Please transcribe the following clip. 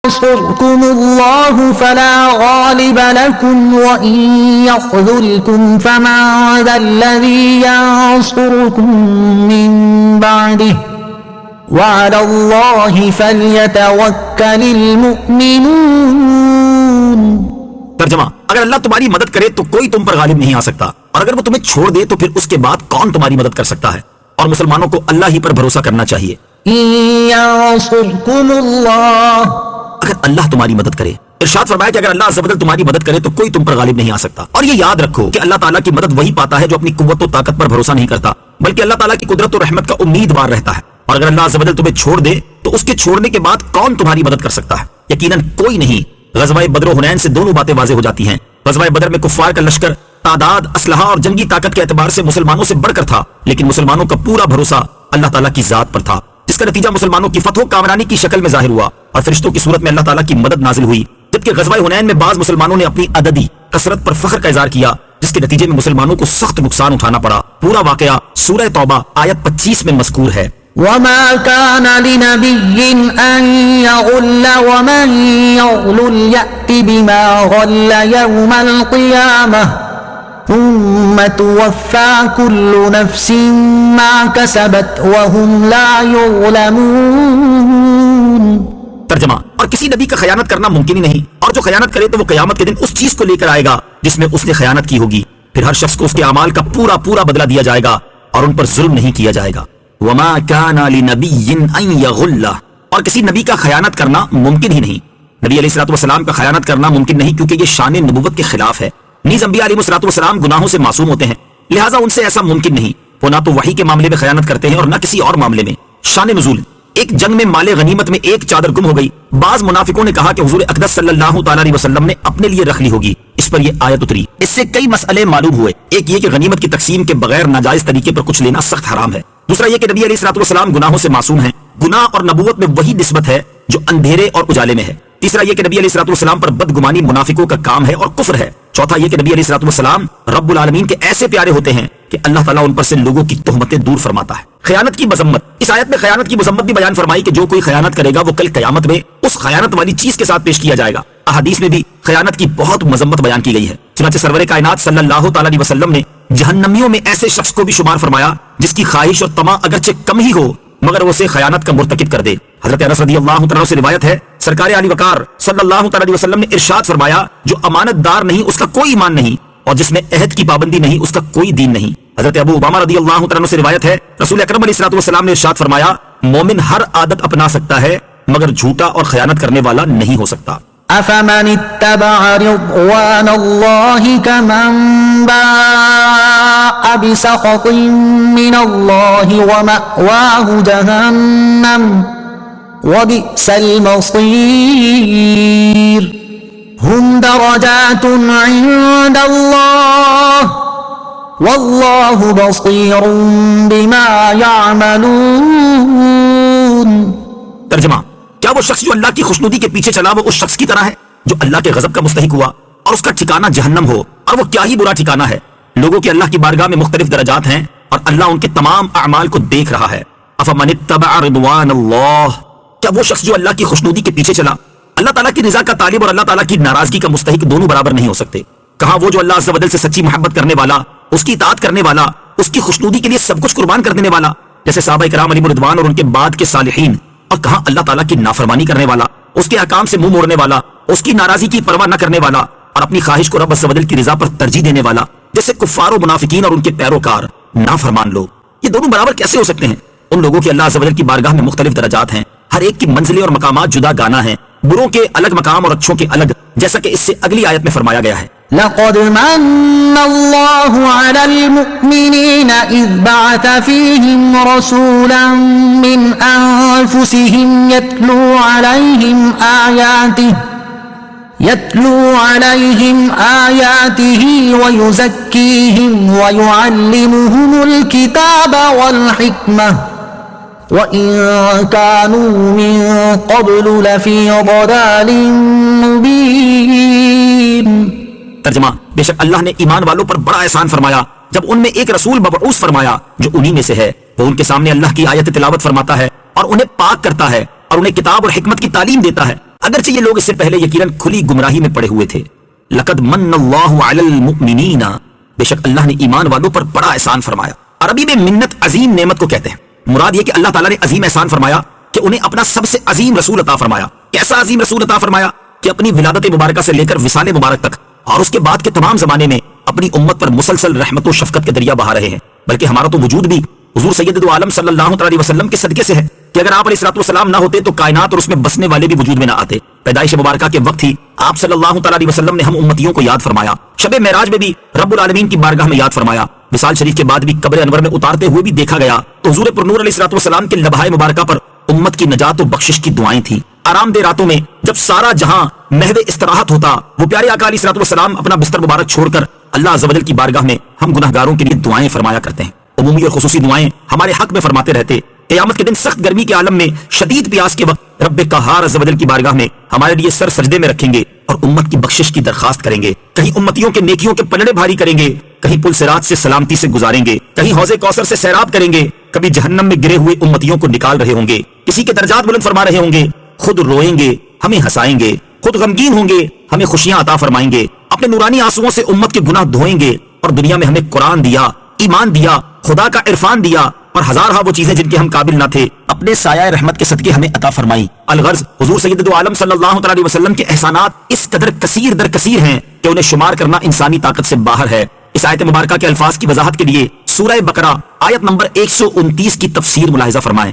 ينصركم الله فلا غالب لكم وإن يخذلكم فمن ذا الذي ينصركم من بعده وعلى الله فليتوكل المؤمنون. ترجمہ: اگر اللہ تمہاری مدد کرے تو کوئی تم پر غالب نہیں آ سکتا، اور اگر وہ تمہیں چھوڑ دے تو پھر اس کے بعد کون تمہاری مدد کر سکتا ہے؟ اور مسلمانوں کو اللہ ہی پر بھروسہ کرنا چاہیے. ينصركم الله، اگر اللہ تمہاری مدد کرے. ارشاد فرمایا کہ اگر اللہ عز و جل تمہاری مدد کرے تو کوئی تم پر غالب نہیں آ سکتا. اور یہ یاد رکھو کہ اللہ تعالیٰ کی مدد وہی پاتا ہے جو اپنی قوت و طاقت پر بھروسہ نہیں کرتا، بلکہ اللہ تعالیٰ کی قدرت و رحمت کا امیدوار رہتا ہے. اور اگر اللہ عز و جل تمہیں چھوڑ دے تو اس کے چھوڑنے کے بعد کون تمہاری مدد کر سکتا ہے؟ یقیناً کوئی نہیں. غزوہ بدر و حنین سے دونوں باتیں واضح ہو جاتی ہیں. غزوہ بدر میں کفار کا لشکر تعداد، اسلحہ اور جنگی طاقت کے اعتبار سے مسلمانوں سے بڑھ کر تھا، لیکن مسلمانوں کا پورا بھروسہ اللہ تعالیٰ کی ذات پر تھا، جس کا نتیجہ مسلمانوں کی فتح و کامرانی کی شکل میں ظاہر ہوا اور فرشتوں کی صورت میں اللہ تعالیٰ کی مدد نازل ہوئی. جبکہ غزوہ حنین میں بعض مسلمانوں نے اپنی عددی کثرت پر فخر کا اظہار کیا، جس کے نتیجے میں مسلمانوں کو سخت نقصان اٹھانا پڑا. پورا واقعہ سورہ توبہ آیت 25 میں مذکور ہے. وما كان لنبي أن يغل ومن يغل يأت بما غل يوم القيامة ثم توفى كل نفس ما كسبت وهم لا يظلمون. ترجمہ: اور کسی نبی کا خیانت کرنا ممکن ہی نہیں، اور جو خیانت کرے تو وہ قیامت کے دن اس چیز کو لے کر آئے گا جس میں اس نے خیانت کی ہوگی. پھر ہر شخص کو اس کے اعمال کا پورا بدلہ دیا جائے گا اور ان پر ظلم نہیں کیا جائے گا. وما كان لنبي ان يغل، اور کسی نبی کا خیانت کرنا ممکن ہی نہیں. نبی علیہ الصلوۃ والسلام کا خیانت کرنا ممکن نہیں، کیونکہ یہ شان نبوت کے خلاف ہے. نیز انبیاء علیہ الصلوۃ والسلام گناہوں سے معصوم ہوتے ہیں، لہٰذا ان سے ایسا ممکن نہیں. وہ نہ تو وحی کے معاملے میں خیانت کرتے ہیں اور نہ کسی اور معاملے میں. شان نزول: ایک جنگ میں مال غنیمت میں ایک چادر گم ہو گئی. بعض منافقوں نے کہا کہ حضور اقدس صلی اللہ تعالی علیہ وسلم نے اپنے لیے رکھ لی ہوگی. اس پر یہ آیت اتری. اس سے کئی مسئلے معلوم ہوئے. ایک یہ کہ غنیمت کی تقسیم کے بغیر ناجائز طریقے پر کچھ لینا سخت حرام ہے. دوسرا یہ کہ نبی علیہ الصلوۃ والسلام گناہوں سے معصوم ہیں. گناہ اور نبوت میں وہی نسبت ہے جو اندھیرے اور اجالے میں ہے. تیسرا یہ کہ نبی علیہ الصلوۃ والسلام پر بدگمانی منافقوں کا کام ہے اور کفر ہے. چوتھا یہ کہ نبی علیہ الصلوۃ والسلام رب العالمین کے ایسے پیارے ہوتے ہیں کہ اللہ تعالیٰ ان پر سے لوگوں کی تہمتیں دور فرماتا ہے. خیانت کی مذمت: اس آیت میں خیانت کی مذمت بھی بیان فرمائی کہ جو کوئی خیانت کرے گا وہ کل قیامت میں اس خیانت والی چیز کے ساتھ پیش کیا جائے گا. احادیث میں بھی خیانت کی بہت مذمت بیان کی گئی ہے. چنانچہ سرور کائنات صلی اللہ تعالی علیہ وسلم نے جہنمیوں میں ایسے شخص کو بھی شمار فرمایا جس کی خواہش اور طمع اگرچہ کم ہی ہو مگر وہ اسے خیانت کا مرتکب کر دے. حضرت انس رضی اللہ تعالیٰ سے روایت ہے، سرکار علی وقار صلی اللہ تعالی علیہ وسلم نے ارشاد فرمایا، جو امانت دار نہیں اس کا کوئی ایمان نہیں، اور جس میں عہد کی پابندی نہیں اس کا کوئی دین نہیں. حضرت ابو امامہ رضی اللہ تعالیٰ سے روایت ہے، رسول اکرم علیہ الصلوۃ والسلام نے ارشاد فرمایا، مومن ہر عادت اپنا سکتا ہے مگر جھوٹا اور خیانت کرنے والا نہیں ہو سکتا. افمن اتبع رضوان الله كمن باء بسخط من الله ومأواه جهنم وبئس المصير. هم درجات عند الله والله بصير بما يعملون. ترجمہ: کیا وہ شخص جو اللہ کی خوشنودی کے پیچھے چلا وہ اس شخص کی طرح ہے جو اللہ کے غضب کا مستحق ہوا اور اس کا ٹھکانہ جہنم ہو؟ اور وہ کیا ہی برا ٹھکانہ ہے. لوگوں کے اللہ کی بارگاہ میں مختلف درجات ہیں اور اللہ ان کے تمام اعمال کو دیکھ رہا ہے. افمن اتبع رضوان اللہ، کیا وہ شخص جو اللہ کی خوشنودی کے پیچھے چلا؟ اللہ تعالیٰ کی رضا کا طالب اور اللہ تعالیٰ کی ناراضگی کا مستحق دونوں برابر نہیں ہو سکتے. کہاں وہ جو اللہ عز و جل سے سچی محبت کرنے والا، اس کی اطاعت کرنے والا، اس کی خوشنودی کے لیے سب کچھ قربان کر دینے والا جیسے صحابہ کرام علیہم رضوان اور ان کے بعد کے صالحین، اور کہاں اللہ تعالیٰ کی نافرمانی کرنے والا، اس کے احکام سے منہ موڑنے والا، اس کی ناراضی کی پرواہ نہ کرنے والا اور اپنی خواہش کو رب عز و جل کی رضا پر ترجیح دینے والا جیسے کفار و منافقین اور ان کے پیروکار نافرمان لوگ. یہ دونوں برابر کیسے ہو سکتے ہیں؟ ان لوگوں کے اللہ عز و جل کی بارگاہ میں مختلف درجات ہیں، ہر ایک کی منزلیں اور مقامات جدا گانا ہیں، بروں کے الگ مقام اور اچھوں کے الگ، جیسا کہ اس سے اگلی آیت میں فرمایا گیا ہے. لقد من الله على المؤمنين إذ بعث فيهم رسولا من أنفسهم يتلو عليهم آياته ويزكيهم ويعلمهم الكتاب والحكمة وَإِن كَانُوا مِن قَبْلُ لَفِي ضَلَالٍ مُبِينٍ. ترجمہ: بے شک اللہ نے ایمان والوں پر بڑا احسان فرمایا جب ان میں ایک رسول مبعوث فرمایا جو انہی میں سے ہے. وہ ان کے سامنے اللہ کی آیت تلاوت فرماتا ہے اور انہیں پاک کرتا ہے اور انہیں کتاب اور حکمت کی تعلیم دیتا ہے اگرچہ یہ لوگ اس سے پہلے یقیناً کھلی گمراہی میں پڑے ہوئے تھے. لقد من اللہ علی المؤمنین، بے شک اللہ نے ایمان والوں پر بڑا احسان فرمایا. عربی میں منت عظیم نعمت کو کہتے ہیں. مراد یہ کہ اللہ تعالیٰ نے عظیم احسان فرمایا کہ انہیں اپنا سب سے عظیم رسول عطا فرمایا. کیسا عظیم رسول عطا فرمایا کہ اپنی ولادت مبارکہ سے لے کر وصال مبارک تک اور اس کے بعد کے تمام زمانے میں اپنی امت پر مسلسل رحمت و شفقت کے دریا بہا رہے ہیں. بلکہ ہمارا تو وجود بھی حضور سید دو عالم صلی اللہ علیہ وسلم کے صدقے سے ہے کہ اگر آپ علیہ الصلوۃ والسلام نہ ہوتے تو کائنات اور اس میں بسنے والے بھی وجود میں نہ آتے. پیدائش مبارکہ کے وقت ہی آپ صلی اللہ علیہ وسلم نے ہم امتیوں کو یاد فرمایا. شب معراج میں بھی رب العالمین کی بارگاہ میں یاد فرمایا. وصال شریف کے بعد بھی قبر انور میں اتارتے ہوئے بھی دیکھا گیا تو حضور پر نور علیہ الصلوۃ والسلام کے لبھائے مبارکہ پر امت کی نجات و بخشش کی دعائیں تھیں. آرام دہ راتوں میں جب سارا جہاں محو استراحت ہوتا، وہ پیارے آقا علیہ الصلوۃ والسلام اپنا بستر مبارک چھوڑ کر اللہ عز و جل کی بارگاہ میں ہم گناہگاروں کے لیے دعائیں فرمایا کرتے ہیں. عمومی اور خصوصی دعائیں ہمارے حق میں فرماتے رہتے. قیامت کے دن سخت گرمی کے عالم میں شدید پیاس کے وقت رب قہار عز و جل کی بارگاہ میں ہمارے لیے سر سجدے میں رکھیں گے اور امت کی بخشش کی درخواست کریں گے. کہیں امتیوں کے نیکیوں کے پلڑے بھاری کریں گے، کہیں پل صراط سے سلامتی سے گزاریں گے، کہیں حوض کوثر سے سیراب کریں گے، کبھی جہنم میں گرے ہوئے امتیوں کو نکال رہے ہوں گے، کسی کے درجات بلند فرما رہے ہوں گے. خود روئیں گے، ہمیں ہنسائیں گے، خود غمگین ہوں گے، ہمیں خوشیاں عطا فرمائیں گے، اپنے نورانی آنسوؤں سے امت کے گناہ دھوئیں گے. اور دنیا میں ہمیں قرآن دیا، ایمان دیا، خدا کا عرفان دیا اور ہزارہ وہ چیزیں جن کے ہم قابل نہ تھے اپنے سایہ رحمت کے صدقے ہمیں عطا فرمائی. الغرض حضور سید دو عالم صلی اللہ علیہ وسلم کے احسانات اس قدر کثیر در کثیر ہیں کہ انہیں شمار کرنا انسانی طاقت سے باہر ہے. اس آیت مبارکہ کے الفاظ کی وضاحت کے لیے سورہ بقرہ آیت نمبر 129 کی تفسیر ملاحظہ فرمائیں.